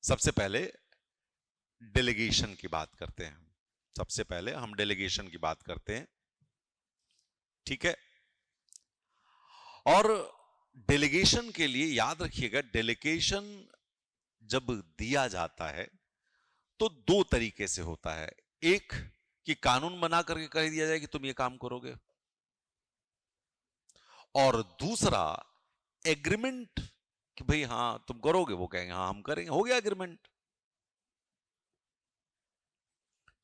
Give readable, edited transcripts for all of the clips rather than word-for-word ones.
सबसे पहले डेलीगेशन की बात करते हैं। सबसे पहले हम डेलीगेशन की बात करते हैं, ठीक है। और डेलीगेशन के लिए याद रखिएगा, डेलीगेशन जब दिया जाता है तो दो तरीके से होता है। एक कि कानून बना करके कह दिया जाए कि तुम ये काम करोगे, और दूसरा एग्रीमेंट कि भाई हां तुम करोगे, वो कहेंगे हाँ हम करेंगे, हो गया एग्रीमेंट।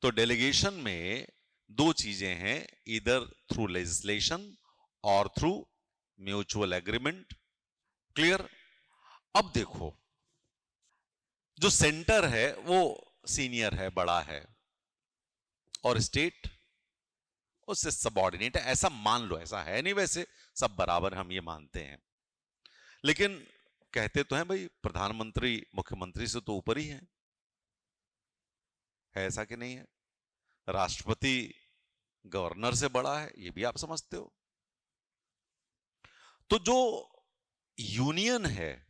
तो डेलीगेशन में दो चीजें हैं, इधर थ्रू लेजिस्लेशन और थ्रू म्यूचुअल एग्रीमेंट। क्लियर। अब देखो, जो सेंटर है वो सीनियर है, बड़ा है, और स्टेट उससे सबऑर्डिनेट है, ऐसा मान लो। ऐसा है नहीं वैसे, सब बराबर हम ये मानते हैं, लेकिन कहते तो हैं भाई प्रधानमंत्री मुख्यमंत्री से तो ऊपर ही है ऐसा कि नहीं है? राष्ट्रपति गवर्नर से बड़ा है, ये भी आप समझते हो। तो जो यूनियन है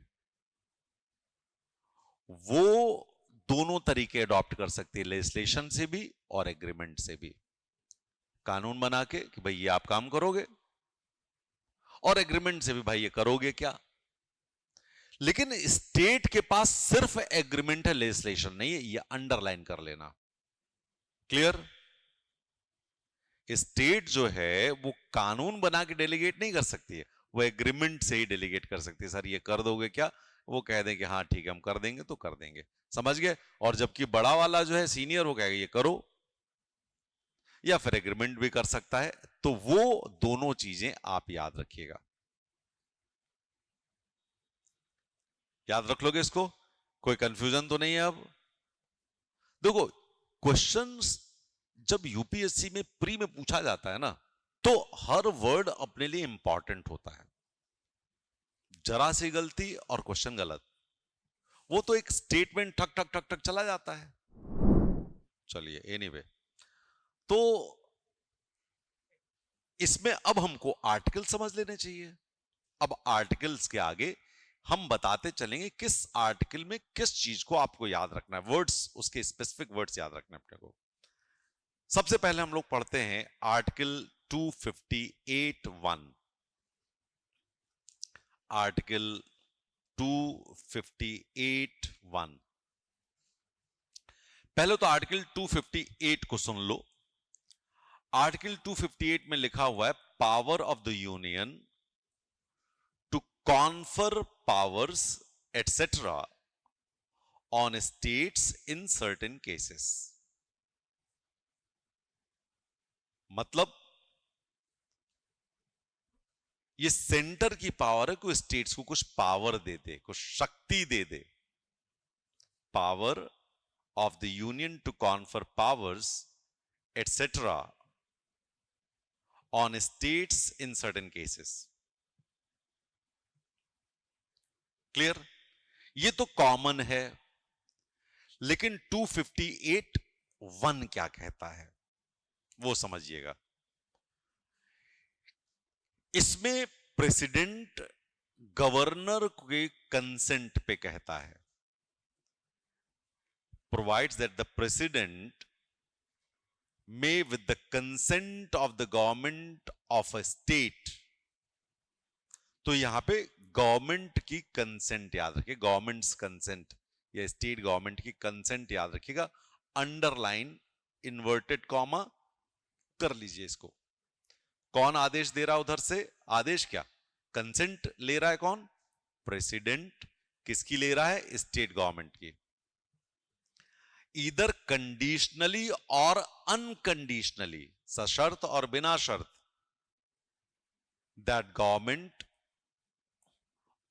वो दोनों तरीके अडॉप्ट कर सकती है, लेजिस्लेशन से भी और एग्रीमेंट से भी। कानून बना के कि भाई ये आप काम करोगे, और एग्रीमेंट से भी भाई ये करोगे क्या। लेकिन स्टेट के पास सिर्फ एग्रीमेंट है, लेजिस्लेशन नहीं है, ये अंडरलाइन कर लेना। क्लियर। स्टेट जो है वो कानून बना के डेलीगेट नहीं कर सकती है, वो एग्रीमेंट से ही डेलीगेट कर सकती है। सर ये कर दोगे क्या? वो कह दें कि हाँ ठीक है हम कर देंगे, तो कर देंगे। समझ गए? और जबकि बड़ा वाला जो है सीनियर, वो कहेगा ये करो, या फिर एग्रीमेंट भी कर सकता है। तो वो दोनों चीजें आप याद रखिएगा, याद रख लोगे इसको? कोई कंफ्यूजन तो नहीं है अब? देखो, क्वेश्चंस जब यूपीएससी में प्री में पूछा जाता है ना, तो हर वर्ड अपने लिए इंपॉर्टेंट होता है। जरा सी गलती और क्वेश्चन गलत, वो तो एक स्टेटमेंट ठक ठक ठक ठक चला जाता है। चलिए एनीवे, तो इसमें अब हमको आर्टिकल समझ लेने चाहिए। अब आर्टिकल्स के आगे हम बताते चलेंगे किस आर्टिकल में किस चीज को आपको याद रखना है, वर्ड्स, उसके स्पेसिफिक वर्ड्स याद रखना है अपने को। सबसे पहले हम लोग पढ़ते हैं आर्टिकल 258(1). आर्टिकल 258(1). पहले तो आर्टिकल 258 को सुन लो। आर्टिकल 258 में लिखा हुआ है, power of the union to confer powers etcetera on states in certain cases. मतलब ये सेंटर की पावर है कि स्टेट्स को कुछ पावर दे दे, कुछ शक्ति दे दे। Power of the union to confer powers etcetera on states in certain cases. Clear. ये तो कॉमन है, लेकिन 258(1) क्या कहता है वो समझिएगा। इसमें प्रेसिडेंट गवर्नर के कंसेंट पे कहता है, provides that the president may with the consent of the government of a state। तो यहां पे गवर्नमेंट की कंसेंट याद रखिए, गवर्नमेंट्स कंसेंट या स्टेट गवर्नमेंट की कंसेंट याद रखिएगा। अंडरलाइन, इन्वर्टेड कॉमा कर लीजिए इसको। कौन आदेश दे रहा है उधर से? आदेश क्या? कंसेंट ले रहा है कौन? प्रेसिडेंट। किसकी ले रहा है? स्टेट गवर्नमेंट की। इधर कंडीशनली और अनकंडीशनली, सशर्त और बिना शर्त, that government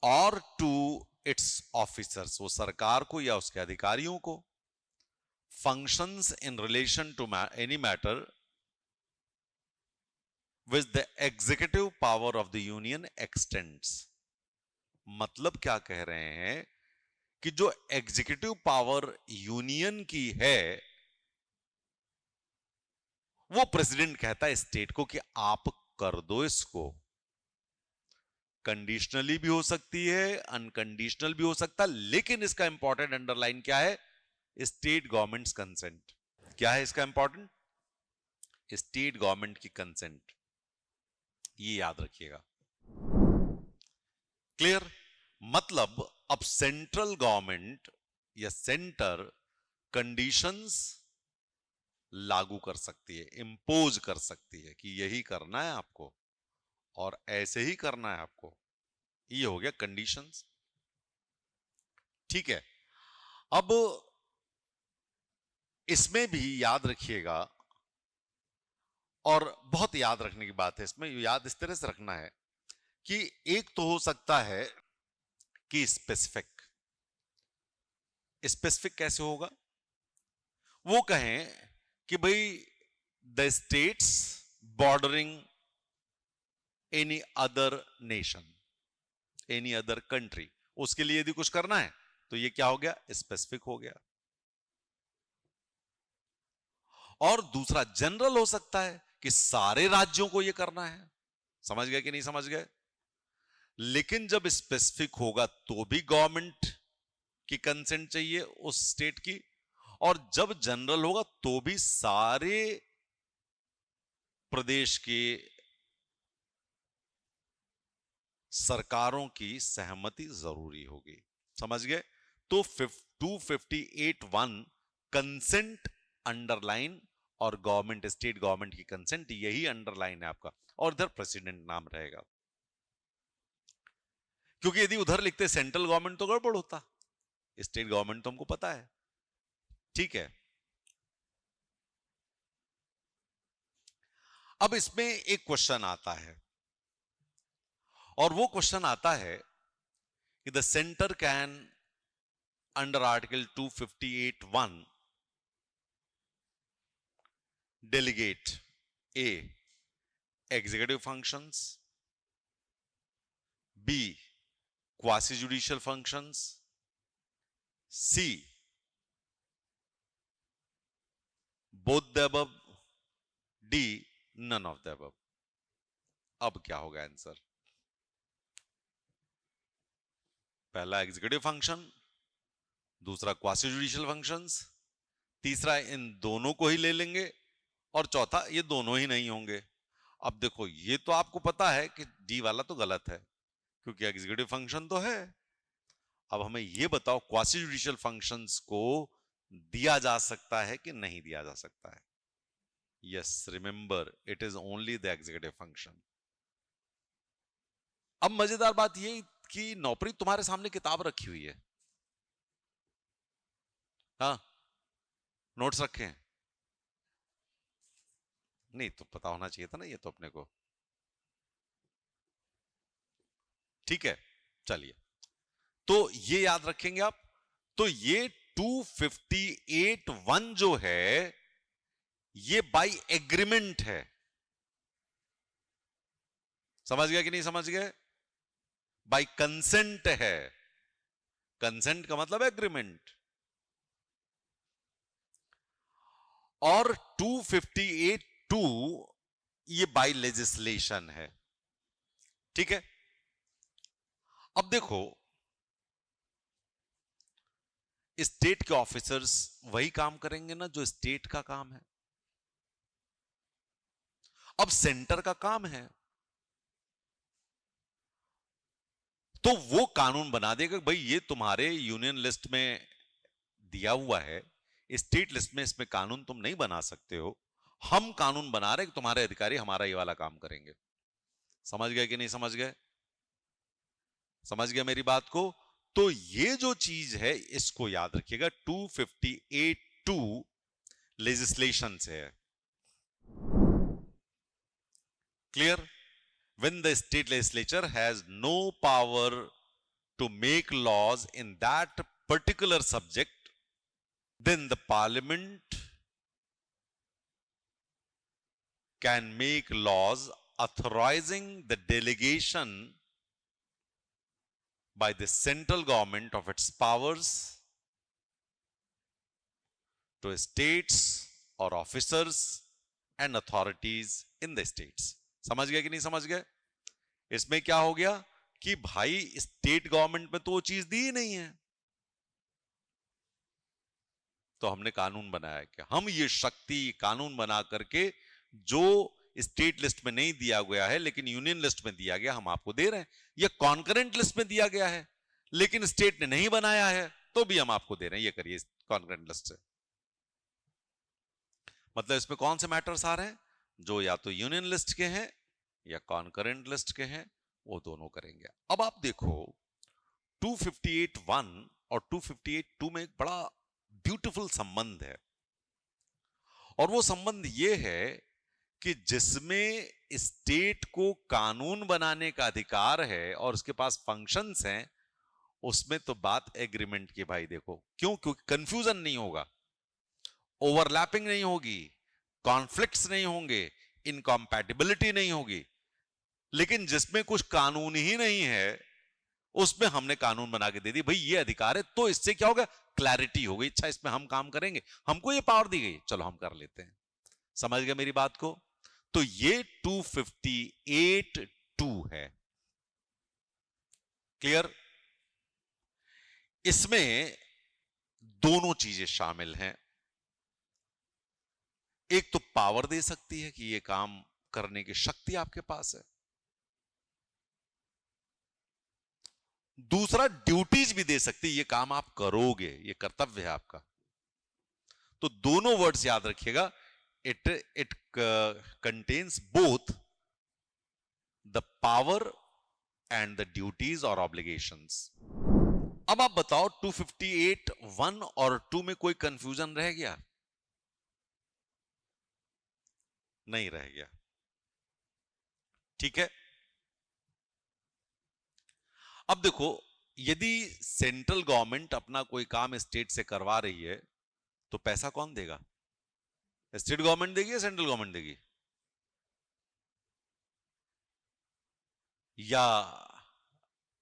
or to its officers, वो सरकार को या उसके अधिकारियों को, functions in relation to any matter which the executive power of the union extends. मतलब क्या कह रहे हैं कि जो एग्जीक्यूटिव पावर यूनियन की है, वो प्रेसिडेंट कहता है स्टेट को कि आप कर दो इसको। कंडीशनली भी हो सकती है, अनकंडीशनल भी हो सकता है, लेकिन इसका इंपॉर्टेंट अंडरलाइन क्या है? State governments consent. क्या है इसका इंपॉर्टेंट? स्टेट गवर्नमेंट की कंसेंट, ये याद रखिएगा। क्लियर? मतलब अब सेंट्रल गवर्नमेंट या सेंटर कंडीशंस लागू कर सकती है, इंपोज कर सकती है कि यही करना है आपको और ऐसे ही करना है आपको। ये हो गया कंडीशंस। ठीक है, अब इसमें भी याद रखिएगा, और बहुत याद रखने की बात है इसमें, याद इस तरह से रखना है कि एक तो हो सकता है कि स्पेसिफिक। स्पेसिफिक कैसे होगा? वो कहें कि भाई the states bordering any other nation, any other country, उसके लिए यदि कुछ करना है तो ये क्या हो गया? स्पेसिफिक हो गया। और दूसरा जनरल हो सकता है कि सारे राज्यों को ये करना है। समझ गए कि नहीं समझ गए? लेकिन जब स्पेसिफिक होगा तो भी गवर्नमेंट की कंसेंट चाहिए उस स्टेट की, और जब जनरल होगा तो भी सारे प्रदेश के सरकारों की सहमति जरूरी होगी। समझ गए? तो 258(1) कंसेंट अंडरलाइन, और गवर्नमेंट, स्टेट गवर्नमेंट की कंसेंट, यही अंडरलाइन है आपका, और इधर प्रेसिडेंट नाम रहेगा। क्योंकि यदि उधर लिखते सेंट्रल गवर्नमेंट तो गड़बड़ होता, स्टेट गवर्नमेंट तो हमको पता है। ठीक है, अब इसमें एक क्वेश्चन आता है, और वो क्वेश्चन आता है कि the centre can under article 258(1) delegate A, executive functions, B, quasi judicial functions, C, both the above, D, none of the above। अब क्या होगा आंसर? पहला एग्जीक्यूटिव फंक्शन, दूसरा क्वासी जुडिशियल फंक्शंस, तीसरा इन दोनों को ही ले लेंगे, और चौथा ये दोनों ही नहीं होंगे। अब देखो, ये तो आपको पता है कि डी वाला तो गलत है, क्योंकि एग्जीक्यूटिव फंक्शन तो है। अब हमें ये बताओ, क्वासी जुडिशियल फंक्शंस को दिया जा सकता है कि नहीं दिया जा सकता है? Yes, remember it is only the executive function. अब मजेदार बात ये कि नौकरी तुम्हारे सामने किताब रखी हुई है, हाँ, नोट्स रखे हैं? नहीं तो पता होना चाहिए था ना ये तो अपने को। ठीक है, चलिए, तो ये याद रखेंगे आप। तो ये 258(1) जो है ये बाय एग्रीमेंट है। समझ गया कि नहीं समझ गए? बाय कंसेंट है। कंसेंट का मतलब एग्रीमेंट। और 258(2) ये बाय लेजिस्लेशन है। ठीक है, अब देखो, स्टेट के ऑफिसर्स वही काम करेंगे ना जो स्टेट का काम है। अब सेंटर का काम है तो वो कानून बना देगा, भाई ये तुम्हारे यूनियन लिस्ट में दिया हुआ है, स्टेट लिस्ट में इसमें कानून तुम नहीं बना सकते हो, हम कानून बना रहे कि तुम्हारे अधिकारी हमारा ये वाला काम करेंगे। समझ गए कि नहीं समझ गए? समझ गया मेरी बात को? तो ये जो चीज है इसको याद रखिएगा, 258(2) लेजिस्लेशन से है। Clear? When the state legislature has no power to make laws in that particular subject, then the parliament can make laws authorizing the delegation by the central government of its powers to states or officers and authorities in the states। समझ गए कि नहीं समझ गए? इसमें क्या हो गया कि भाई स्टेट गवर्नमेंट में तो वो चीज दी ही नहीं है। तो हमने कानून बनाया कि हम ये शक्ति कानून बना करके जो स्टेट लिस्ट में नहीं दिया गया है लेकिन यूनियन लिस्ट में दिया गया, हम आपको दे रहे हैं। या कॉन्करेंट लिस्ट में दिया गया है लेकिन स्टेट ने नहीं बनाया है, तो भी हम आपको दे रहे हैं, ये करिए कॉन्करेंट लिस्ट से। मतलब इसमें कौन से मैटर्स आ रहे हैं? जो या तो यूनियन लिस्ट के हैं या कॉन्करेंट लिस्ट के हैं, वो दोनों करेंगे। अब आप देखो 258(1) और 258(2) में एक बड़ा ब्यूटीफुल संबंध है, और वो संबंध ये है कि जिसमें स्टेट को कानून बनाने का अधिकार है और उसके पास फंक्शंस हैं, उसमें तो बात एग्रीमेंट की। भाई देखो क्यों? क्योंकि कंफ्यूजन नहीं होगा, ओवरलैपिंग नहीं होगी, कॉन्फ्लिक्ट्स नहीं होंगे, इनकॉम्पैटिबिलिटी नहीं होगी। लेकिन जिसमें कुछ कानून ही नहीं है उसमें हमने कानून बना के दे दी, भाई ये अधिकार है, तो इससे क्या होगा? क्लैरिटी हो गई। अच्छा, इसमें हम काम करेंगे, हमको ये पावर दी गई, चलो हम कर लेते हैं। समझ गए मेरी बात को? तो ये 258(2) है। क्लियर? इसमें दोनों चीजें शामिल हैं। एक तो पावर दे सकती है कि ये काम करने की शक्ति आपके पास है, दूसरा ड्यूटीज भी दे सकती है, ये काम आप करोगे, ये कर्तव्य है आपका। तो दोनों वर्ड्स याद रखिएगा, it contains both the power and the duties और ऑब्लिगेशंस। अब आप बताओ 258(1) और 2 में कोई कंफ्यूजन रह गया? नहीं रह गया। ठीक है। अब देखो, यदि सेंट्रल गवर्नमेंट अपना कोई काम स्टेट से करवा रही है तो पैसा कौन देगा? स्टेट गवर्नमेंट देगी या सेंट्रल गवर्नमेंट देगी? या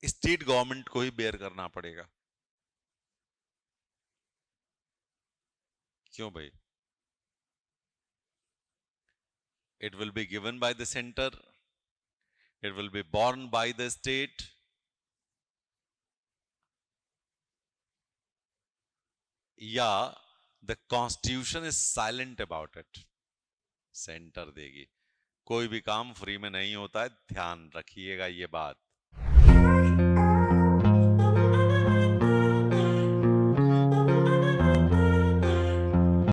स्टेट गवर्नमेंट को ही बेयर करना पड़ेगा? क्यों भाई? It will be given by the center, it will be borne by the state, या the constitution is silent about it? Centre देगी। कोई भी काम फ्री में नहीं होता है, ध्यान रखिएगा ये बात।